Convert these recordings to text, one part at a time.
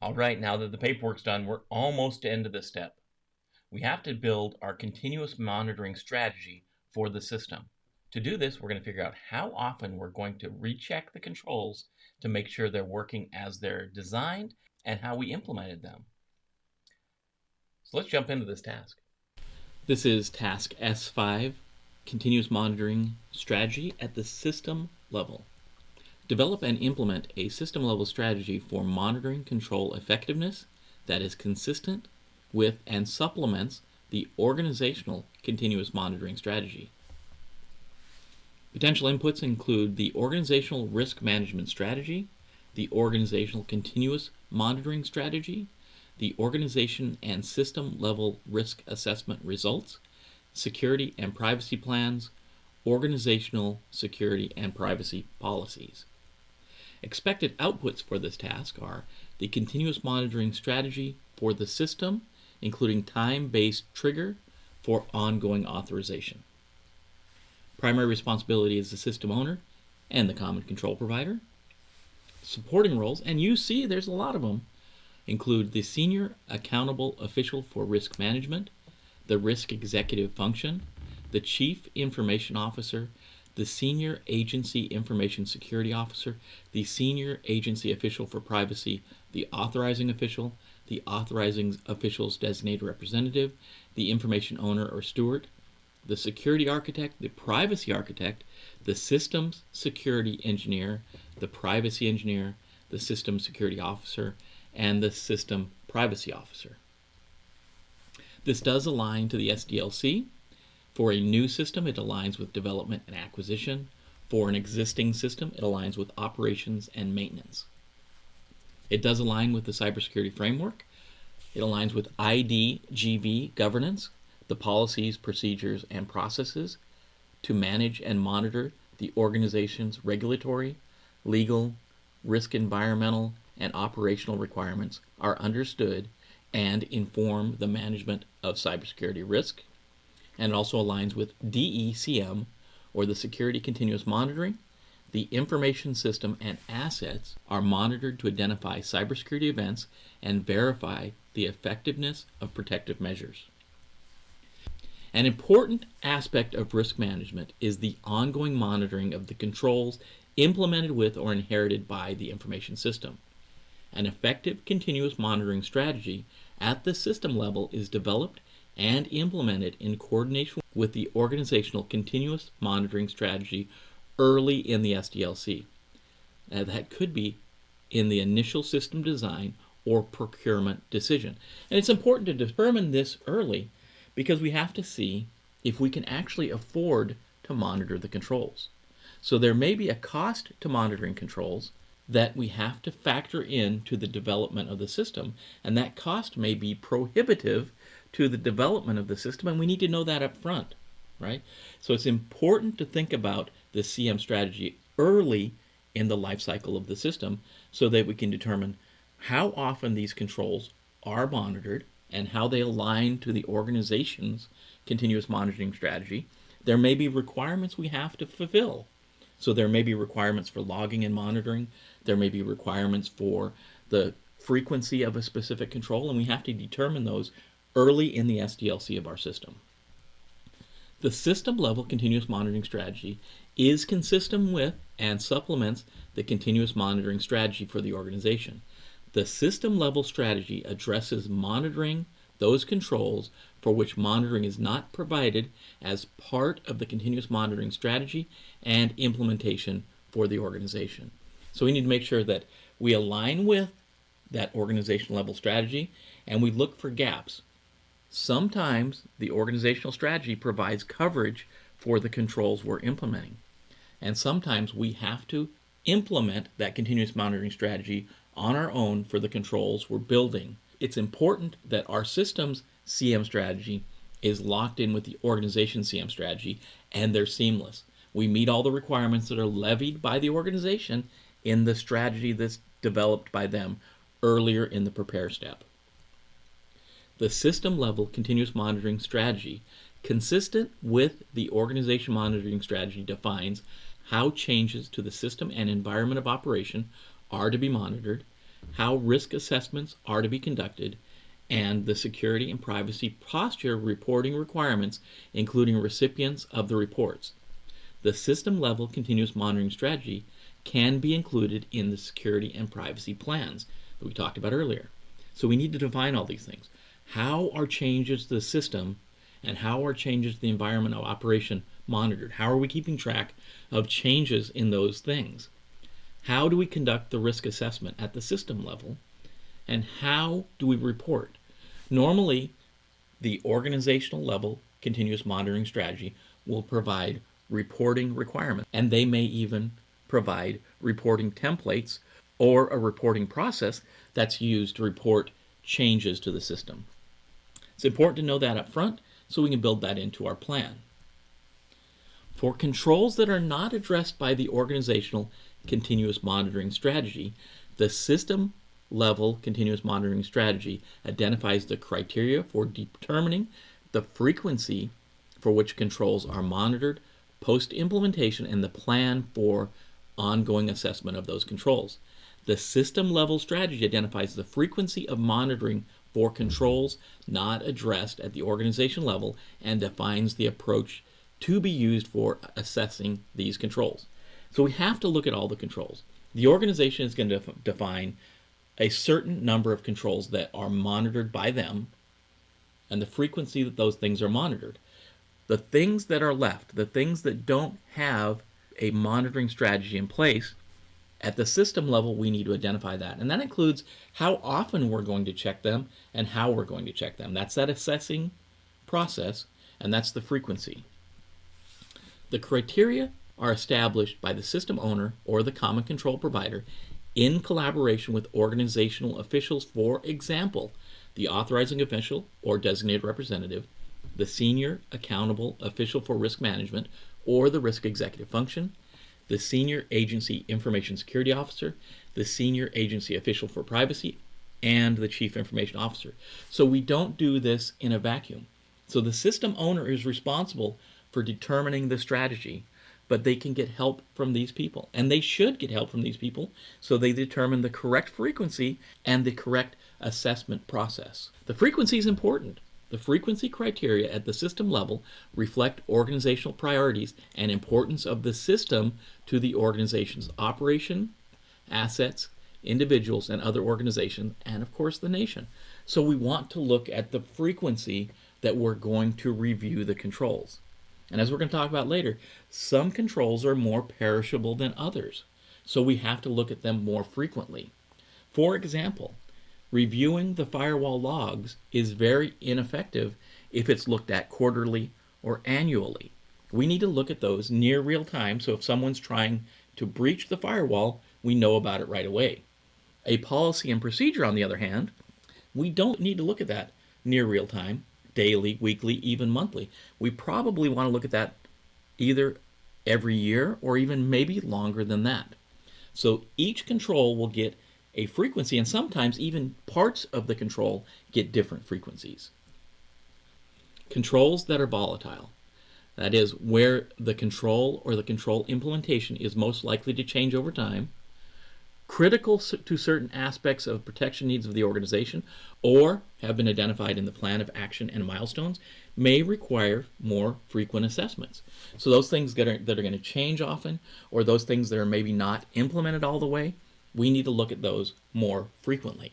All right, now that the paperwork's done, we're almost to the end of this step. We have to build our continuous monitoring strategy for the system. To do this, we're going to figure out how often we're going to recheck the controls to make sure they're working as they're designed and how we implemented them. So let's jump into this task. This is task S5, continuous monitoring strategy at the system level. Develop and implement a system level strategy for monitoring control effectiveness that is consistent with and supplements the organizational continuous monitoring strategy. Potential inputs include the organizational risk management strategy, the organizational continuous monitoring strategy, the organization and system level risk assessment results, security and privacy plans, organizational security and privacy policies. Expected outputs for this task are the continuous monitoring strategy for the system, including time-based trigger for ongoing authorization. Primary responsibility is the system owner and the common control provider. Supporting roles, and you see there's a lot of them, include the senior accountable official for risk management, the risk executive function, the chief information officer, the senior agency information security officer, the senior agency official for privacy, the authorizing official, the authorizing official's designated representative, the information owner or steward, the security architect, the privacy architect, the systems security engineer, the privacy engineer, the system security officer, and the system privacy officer. This does align to the SDLC. For a new system, it aligns with development and acquisition. For an existing system, it aligns with operations and maintenance. It does align with the cybersecurity framework. It aligns with IDGV governance, the policies, procedures, and processes to manage and monitor the organization's regulatory, legal, risk environmental, and operational requirements are understood and inform the management of cybersecurity risk. And it also aligns with DECM, or the Security Continuous Monitoring. The information system and assets are monitored to identify cybersecurity events and verify the effectiveness of protective measures. An important aspect of risk management is the ongoing monitoring of the controls implemented with or inherited by the information system. An effective continuous monitoring strategy at the system level is developed and implemented in coordination with the organizational continuous monitoring strategy early in the SDLC. That could be in the initial system design or procurement decision. And it's important to determine this early because we have to see if we can actually afford to monitor the controls. So there may be a cost to monitoring controls that we have to factor into the development of the system, and that cost may be prohibitive to the development of the system, and we need to know that up front, right? So it's important to think about the CM strategy early in the life cycle of the system so that we can determine how often these controls are monitored and how they align to the organization's continuous monitoring strategy. There may be requirements we have to fulfill. So there may be requirements for logging and monitoring. There may be requirements for the frequency of a specific control, and we have to determine those early in the SDLC of our system. The system level continuous monitoring strategy is consistent with and supplements the continuous monitoring strategy for the organization. The system level strategy addresses monitoring those controls for which monitoring is not provided as part of the continuous monitoring strategy and implementation for the organization. So we need to make sure that we align with that organizational level strategy and we look for gaps. Sometimes the organizational strategy provides coverage for the controls we're implementing. And sometimes we have to implement that continuous monitoring strategy on our own for the controls we're building. It's important that our system's CM strategy is locked in with the organization CM strategy and they're seamless. We meet all the requirements that are levied by the organization in the strategy that's developed by them earlier in the prepare step. The system level continuous monitoring strategy, consistent with the organization monitoring strategy, defines how changes to the system and environment of operation are to be monitored, how risk assessments are to be conducted, and the security and privacy posture reporting requirements, including recipients of the reports. The system-level continuous monitoring strategy can be included in the security and privacy plans that we talked about earlier. So we need to define all these things. How are changes to the system and how are changes to the environment of operation monitored? How are we keeping track of changes in those things? How do we conduct the risk assessment at the system level? And how do we report? Normally, the organizational level continuous monitoring strategy will provide reporting requirements, and they may even provide reporting templates or a reporting process that's used to report changes to the system. It's important to know that up front so we can build that into our plan. For controls that are not addressed by the organizational continuous monitoring strategy, the system level continuous monitoring strategy identifies the criteria for determining the frequency for which controls are monitored post-implementation and the plan for ongoing assessment of those controls. The system level strategy identifies the frequency of monitoring for controls not addressed at the organization level and defines the approach to be used for assessing these controls. So we have to look at all the controls. The organization is going to define a certain number of controls that are monitored by them and the frequency that those things are monitored. The things that are left, the things that don't have a monitoring strategy in place, at the system level we need to identify that. And that includes how often we're going to check them and how we're going to check them. That's that assessing process, and that's the frequency. The criteria are established by the system owner or the common control provider in collaboration with organizational officials, for example, the authorizing official or designated representative, the senior accountable official for risk management or the risk executive function, the senior agency information security officer, the senior agency official for privacy, and the chief information officer. So we don't do this in a vacuum. So the system owner is responsible for determining the strategy, but they can get help from these people, and they should get help from these people so they determine the correct frequency and the correct assessment process. The frequency is important. The frequency criteria at the system level reflect organizational priorities and importance of the system to the organization's operation, assets, individuals, and other organizations, and of course the nation. So we want to look at the frequency that we're going to review the controls. And as we're going to talk about later, some controls are more perishable than others, so we have to look at them more frequently. For example, reviewing the firewall logs is very ineffective if it's looked at quarterly or annually. We need to look at those near real time, so if someone's trying to breach the firewall, we know about it right away. A policy and procedure, on the other hand, we don't need to look at that near real time, daily, weekly, even monthly. We probably want to look at that either every year or even maybe longer than that. So each control will get a frequency, and sometimes even parts of the control get different frequencies. Controls that are volatile. That is where the control or the control implementation is most likely to change over time, critical to certain aspects of protection needs of the organization, or have been identified in the plan of action and milestones, may require more frequent assessments. So those things that are going to change often, or those things that are maybe not implemented all the way, we need to look at those more frequently.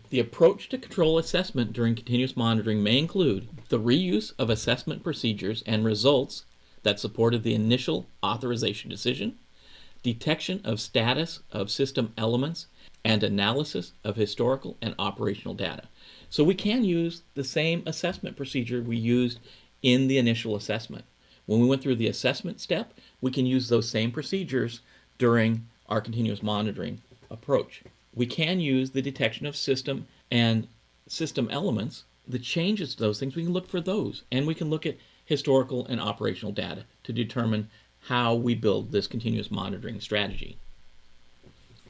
The approach to control assessment during continuous monitoring may include the reuse of assessment procedures and results that supported the initial authorization decision, detection of status of system elements, and analysis of historical and operational data. So we can use the same assessment procedure we used in the initial assessment. When we went through the assessment step, we can use those same procedures during our continuous monitoring approach. We can use the detection of system and system elements, the changes to those things, we can look for those, and we can look at historical and operational data to determine how we build this continuous monitoring strategy.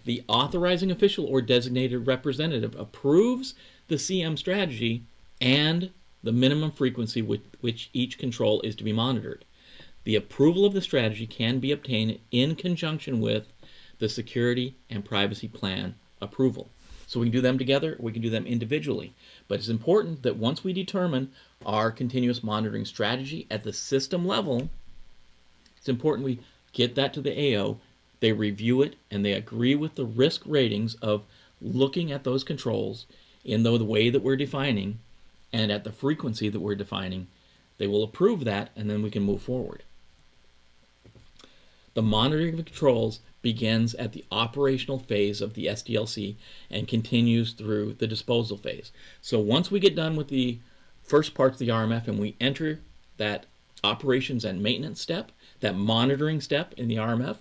The authorizing official or designated representative approves the CM strategy and the minimum frequency with which each control is to be monitored. The approval of the strategy can be obtained in conjunction with the security and privacy plan approval. So we can do them together, we can do them individually. But it's important that once we determine our continuous monitoring strategy at the system level, it's important we get that to the AO, they review it, and they agree with the risk ratings of looking at those controls in the way that we're defining and at the frequency that we're defining. They will approve that, and then we can move forward. The monitoring of the controls begins at the operational phase of the SDLC and continues through the disposal phase. So once we get done with the first parts of the RMF and we enter that operations and maintenance step, that monitoring step in the RMF,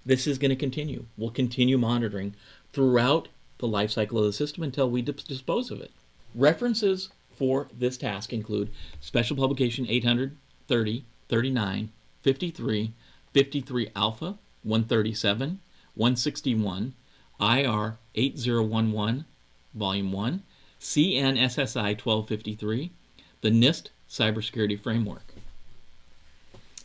this is going to continue. We'll continue monitoring throughout the life cycle of the system until we dispose of it. References for this task include Special Publication 830, 39, 53, 53 Alpha, 137, 161, IR 8011, Volume 1, CNSSI 1253, the NIST Cybersecurity Framework.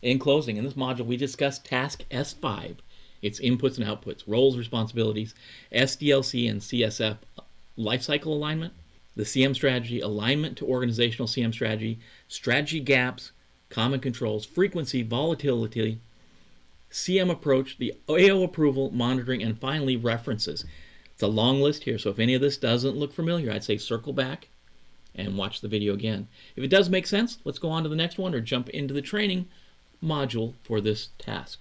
In closing, in this module, we discussed Task S5, its inputs and outputs, roles, responsibilities, SDLC and CSF lifecycle alignment, the CM strategy, alignment to organizational CM strategy, strategy gaps, common controls, frequency, volatility, CM approach, the AO approval, monitoring, and finally references. It's a long list here, so if any of this doesn't look familiar, I'd say circle back and watch the video again. If it does make sense, let's go on to the next one or jump into the training module for this task.